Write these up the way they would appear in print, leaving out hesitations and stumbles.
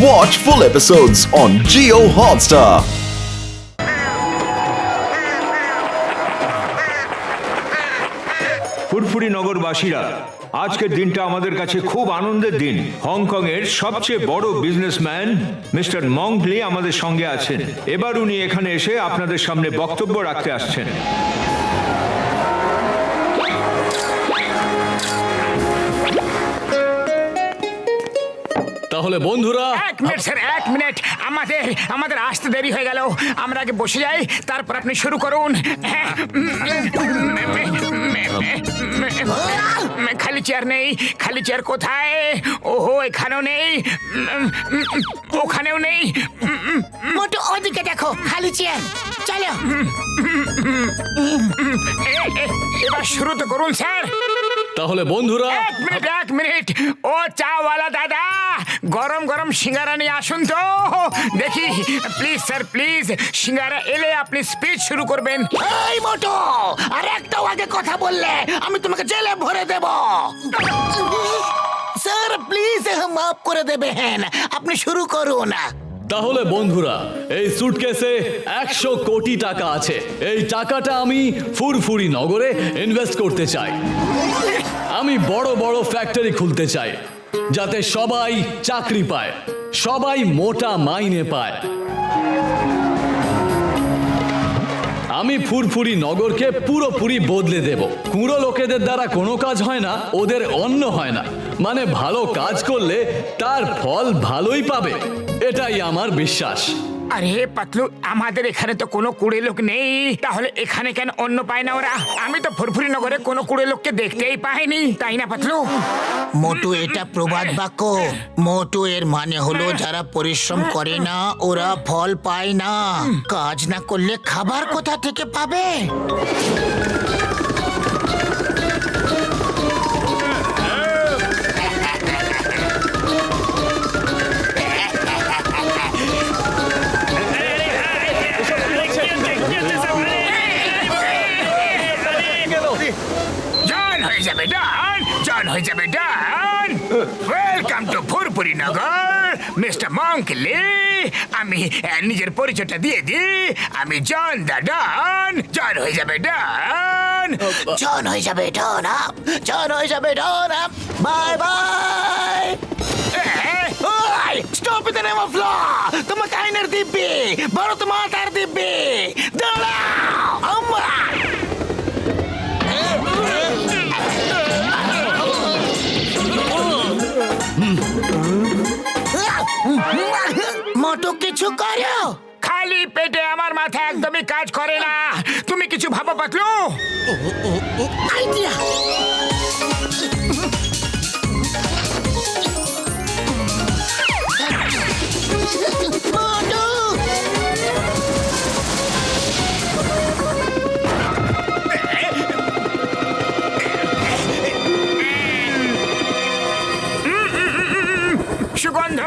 Watch full episodes on Jio Hotstar. ফুরফুরি নগরবাসীরা, আজকের দিনটা আমাদের কাছে খুব আনন্দের দিন। হংকং এর সবচেয়ে বড় বিজনেসম্যান মিস্টার মংলি আমাদের সঙ্গে আছেন। এবার উনি এখানে এসে আপনাদের সামনে বক্তব্য রাখতে আসছেন। তাহলে বন্ধুরা, এক মিনিট স্যার, এক মিনিট। আমাদের আসতে দেরি হয়ে গেল। আমরা আগে বসে যাই, তারপর আপনি শুরু করুন। খালি চেয়ার নেই। খালি চেয়ার কোথায়? ওহো, এখানেও নেই, ওখানেও নেই। মোটু ওদিকে দেখো, খালি চেয়ার। চলো এবার শুরু তো করুন স্যার। তাহলে বন্ধুরা, এক মিনিট। ও চাওয়ালা দাদা, গরম গরম সিঙ্গারা নিয়ে আসুন তো দেখি। Please sir, please. সিঙ্গারা এলে আপনি স্পিচ শুরু করবেন। এই মোটু, আর একটাও আগে কথা বললে আমি তোমাকে জেলে ভরে দেব। স্যার প্লিজ মাফ করে দেবেন, আপনি শুরু করুন। তাহলে বন্ধুরা, এই সুটকেসে 100 কোটি টাকা আছে। এই টাকাটা আমি ফুরফুরি নগরে ইনভেস্ট করতে চাই। আমি বড় বড় ফ্যাক্টরি খুলতে চাই, যাতে সবাই চাকরি পায়, সবাই মোটা মাইনে পায়। আমি ফুরফুরি নগরকে পুরোপুরি বদলে দেব। কুঁড়ো লোকেদের দ্বারা কোনো কাজ হয় না, ওদের অন্ন হয় না। মানে ভালো কাজ করলে তার ফল ভালোই পাবে, এটাই আমার বিশ্বাস। আরে পাতলু, আমাদের এখানে তো কোনো কুড়ে লোক নেই, তাহলে এখানে কেন অন্য পায় না ওরা? আমি তো ফুরফুরি নগরে কোনো কুড়ে লোককে দেখতেই পাইনি, তাই না পাতলু? মোটু, এটা প্রবাদ বাক্য। মোটু এর মানে হলো যারা পরিশ্রম করে না ওরা ফল পায় না। কাজ না করলে খাবার কোথা থেকে পাবে? Welcome to Furfuri Nagar, mister Mongli. আমি নিজের পরিচয়টা দিয়ে দিই। আমি জন দা ডন। জন হয়ে যাবে ডন। জন হয়ে যাবে ডন আপ, জন হয়ে যাবে ডন আপ। Bye bye. Stop in the name of law. তোমাকে আইনের দিব্যি, ভারত মাতার দিব্যি। দাঁড়াও আমরা। মোটু কিছু করো। খালি পেটে আমার মাথা একদমই কাজ করে না। তুমি কিছু ভাবো পাতলু। আইডিয়া। মোটু, সুগন্ধ।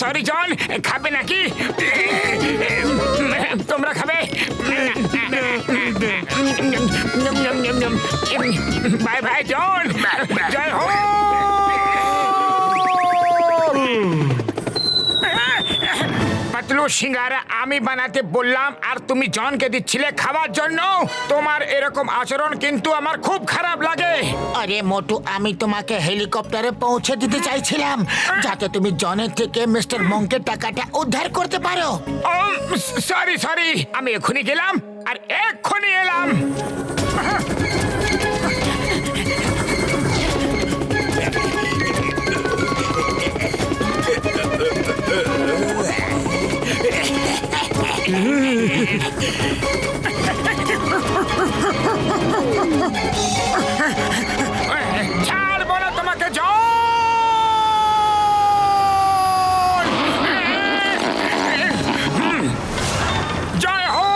সরি জন, খাবে নাকি? তোমরা খাবে? বাই বাই জন, জয় হো। পাতলু, সিঙ্গারা আমি বানাতে বললাম আর তুমি জনকে দিচ্ছিলে খাবার জন্য। তোমার এরকম আচরণ কিন্তু আমার খুব খারাপ লাগে। আরে মোটু, আমি তোমাকে হেলিকপ্টারে পৌঁছে দিতে চাইছিলাম, যাতে তুমি জনের থেকে মিস্টার মংকের টাকাটা উদ্ধার করতে পারো। সরি, আমি এক্ষুনি গেলাম আর এক্ষুনি এলাম। ছাড়বো না তোমাকে জন। জয় হো।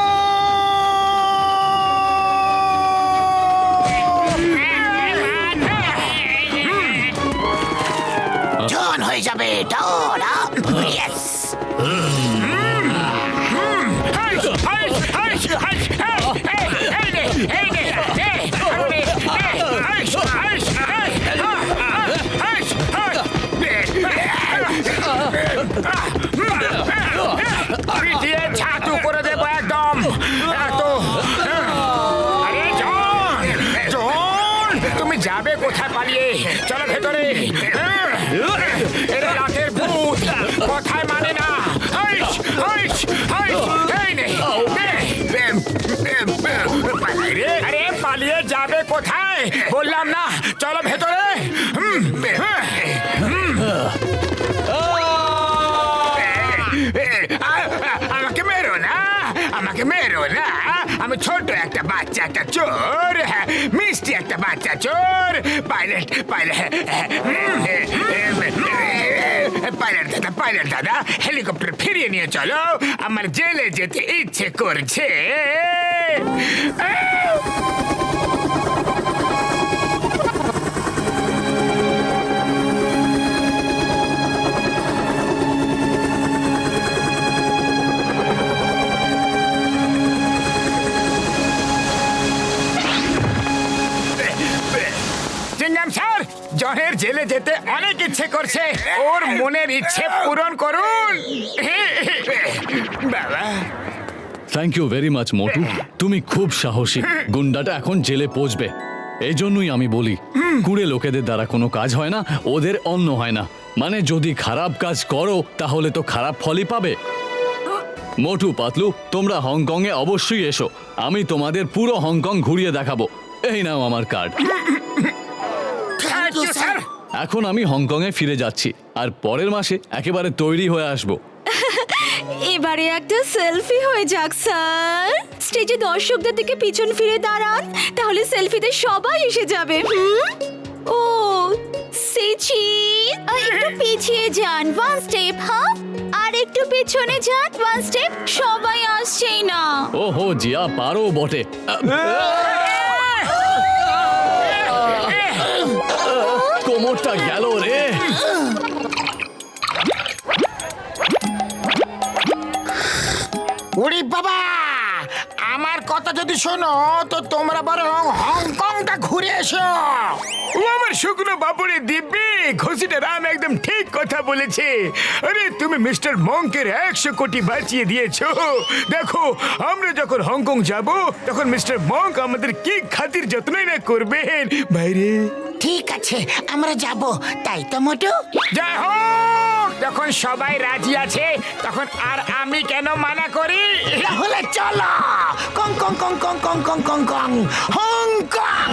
জন হয়ে যাবে ডন আপ। ইয়েস। যাবে কোথায় পালিয়ে? চলো ভেতরে। এরা রাতের ভূত, কোথায় মানে না। হাইস, হাইস, হাইস, এই নে, নে। আরে পালিয়ে যাবে কোথায়? বললাম না, চলো ভেতরে। আমাকে মেরো না, আমাকে মেরো না। আমি ছোট একটা বাচ্চা, একটা চোর, মিষ্টি একটা বাচ্চা চোর। পাইলট, পাইলট, পাইলট দাদা, পাইলট দাদা, হেলিকপ্টার ফিরিয়ে নিয়ে চলো, আমার জেলে যেতে ইচ্ছে করছে। চিংগাম স্যার, জনের জেলে যেতে অনেক ইচ্ছে করছে, ওর মনের ইচ্ছে পূরণ করুন। বাবা, থ্যাংক ইউ ভেরি মাচ মোটু, তুমি খুব সাহসী। গুন্ডাটা এখন জেলে পৌঁছবে, এই জন্যই আমি বলি কুড়ে লোকেদের দ্বারা কোনো কাজ হয় না, ওদের অন্ন হয় না। মানে যদি খারাপ কাজ করো তাহলে তো খারাপ ফলই পাবে। মোটু, পাতলু, তোমরা হংকং এ অবশ্যই এসো, আমি তোমাদের পুরো হংকং ঘুরিয়ে দেখাবো। এই নাও আমার কার্ড। Thank you sir. এখন আমি হংকং এ ফিরে যাচ্ছি, আর পরের মাসে একেবারে তৈরি হয়ে আসবো। এবারে একটা সেলফি হয়ে যাক স্যার। স্টেজে দর্শকদের দিকে পিছন ফিরে দাঁড়ান, তাহলে সেলফিতে সবাই এসে যাবে। ও সিচি, একটু পিছিয়ে যান, ওয়ান স্টেপ। হ্যাঁ, আর একটু পেছনে যান, ওয়ান স্টেপ। সবাই আসছেই না। ওহো জিয়া, পারো বটে। কোমরটা গেল রে। ওরে বাবা, আমার কথা যদি শোনো তো তোমরা বরং হংকংটা ঘুরে এসো। ও আমার শুকনো বাবুরে দিব্যি, ঘষিটা রাম একদম ঠিক কথা বলেছে। আরে তুমি মিস্টার মঙ্কের 100 কোটি বাঁচিয়ে দিয়েছো। দেখো, আমরা যখন হংকং যাব তখন মিস্টার মঙ্ক আমাদের কি খাতির যত্নই না করবেন। বাইরে ঠিক আছে, আমরা যাব, তাই তো মোটু? যাই হোক, যখন সবাই রাজি আছে তখন আর আমি কেন মানা করি? তাহলে চলো, কং কং কং কং কং কং কং কং হংকং।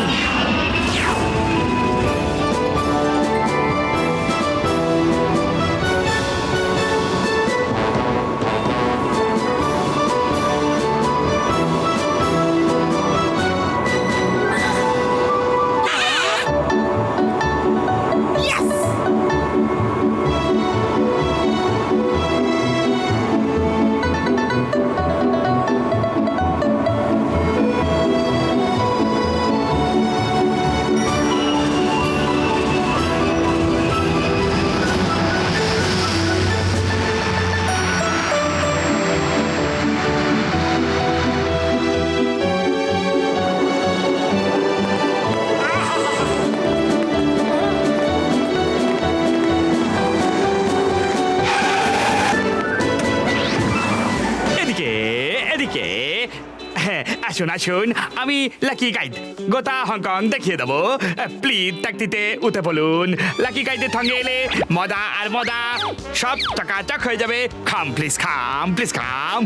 আসুন আসুন, আমি লাকি গাইড, গোটা হংকং দেখিয়ে দেবো। প্লিজ ট্যাক্সিতে উঠে পড়ুন। লাকি গাইডের সঙ্গে এলে মজা আর মজা, সব টাকাটাক হয়ে যাবে। খাম প্লিজ, খাম প্লিজ, খাম।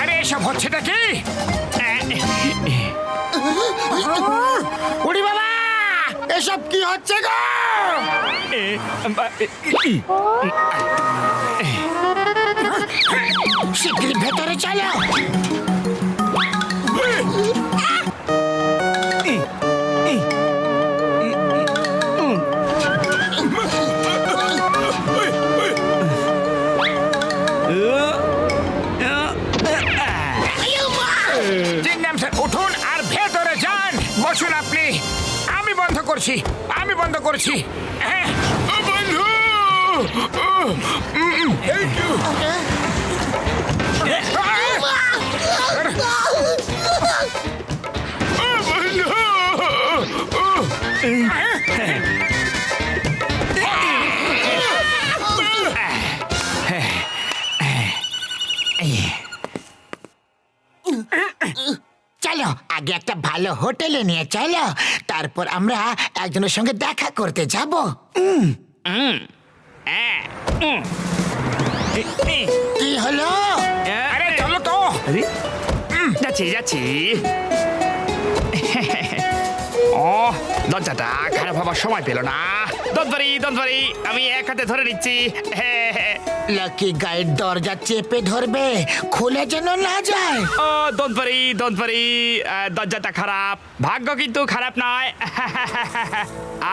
আরে এসব হচ্ছেটা কি? ওরে বাবা, এসব কি হচ্ছে গো? শিগগির ভেতরে চলো। চিংগাম স্যার উঠুন আর ভেতরে যান। বসুন আপনি। আমি বন্ধ করছি। হ্যাঁ, ও বন্ধু। Thank you. ও বন্ধু। চলো আগে একটা ভালো হোটেলে নিয়ে চলো, তারপর আমরা একজনের সঙ্গে দেখা করতে যাব। কি হলো? আরে চলো তো। যাচ্ছি ও দরজাটা খারাপ হবার সময় পেল না। দন্তবাড়ি আমি এক হাতে ধরে নিচ্ছি। লাকি গাইড দরজা চেপে ধরবে, খুলে যেন না যায়। ও দন্তবাড়ি দরজাটা খারাপ, ভাগ্য কিন্তু খারাপ নয়।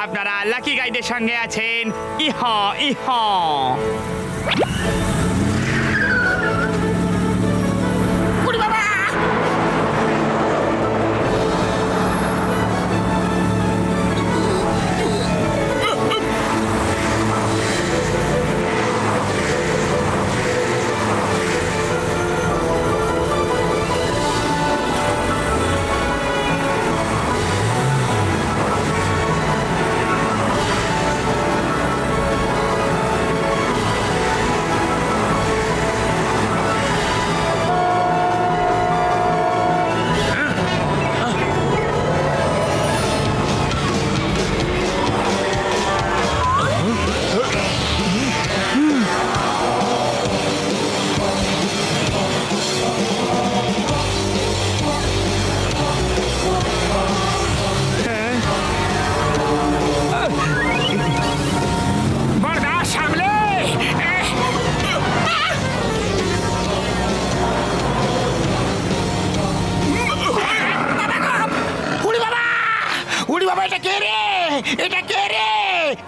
আপনারা লাকি গাইডের সঙ্গে আছেন। ইহ বরদাস্ত সামলে। উড়ি বাবা, এটা কে রে?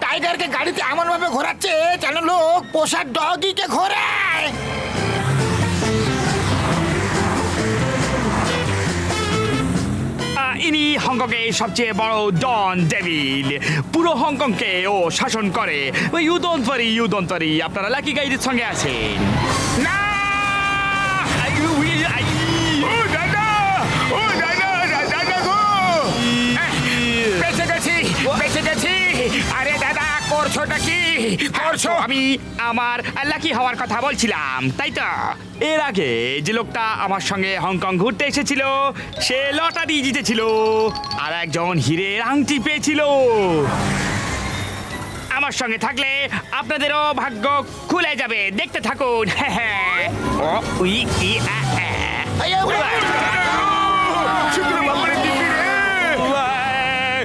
টাইগারকে গাড়িতে এমন ভাবে ঘোরাচ্ছে যেন লোক পোষা ডগিকে ঘোরায়। ইনি হংকংয়ে সবচেয়ে বড় ডন ডেভিল, পুরো হংকংকে ও শাসন করে। ইউ ডোন্ট ওয়ারি, আপনারা লাকি গাইডের সঙ্গে আছেন। না। ও দাদা গো। বেঁচে গেছি। আরে দাদা, করছোটা কি করছো? আমি আমার লাকি হওয়ার কথা বলছিলাম, তাই তো? এর আগে যে লোকটা আমার সঙ্গে হংকং ঘুরতে এসেছিল সে লটারি জিতেছিল আর একজন হীরের আংটি পেয়েছিল। আমার সঙ্গে থাকলে আপনাদেরও ভাগ্য খুলে যাবে, দেখতে থাকুন। ও উই ই আ আ। শুক্র বাবারে দিবি রে।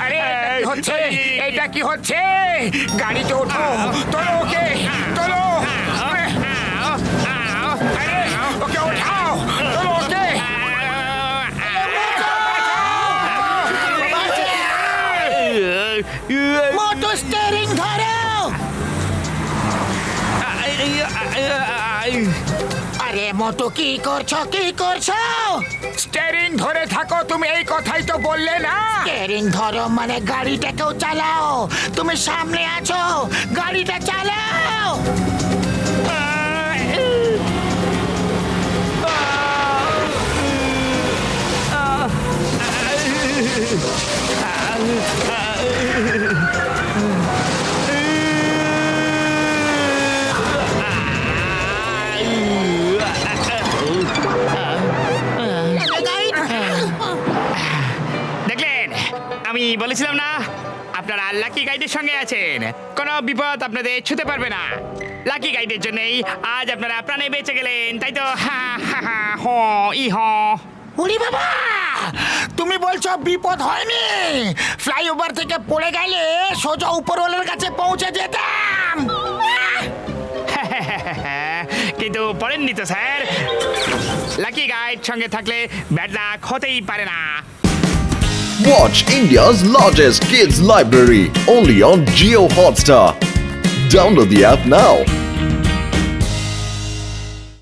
আরে এটা কি হচ্ছে? গাড়িতে ওঠো, তোলো ওকে, তোলো। আরে ওকে ওঠাও, তোলো ওকে। মোটো স্টিয়ারিং ধরো। আরে মোটো কি করছো? স্টিয়ারিং ধরে থাকো। তুমি এই কথাই তো বললে না? স্টিয়ারিং ধরো মানে গাড়িটাকেও চালাও। তুমি সামনে আছো, গাড়িটা চালাও। দেখলেন, আমি বলেছিলাম না আপনারা লাকি গাইডের সঙ্গে আছেন, কোনো বিপদ আপনাদের ছুঁতে পারবে না। লাকি গাইডের জন্যই আজ আপনারা প্রাণে বেঁচে গেলেন, তাই তো? ওরে বাবা, তুমি বলছো বিপদ হয়নি? ফ্লাইওভার থেকে পড়ে গেলে সোজা উপরওয়ালার কাছে পৌঁছে যেতাম। কিন্তু পড়েননি তো স্যার। লাকি গাইড সঙ্গে থাকলে ব্যাড লাক হতেই পারে না। Watch India's largest kids library only on Jio Hotstar. Download the app now.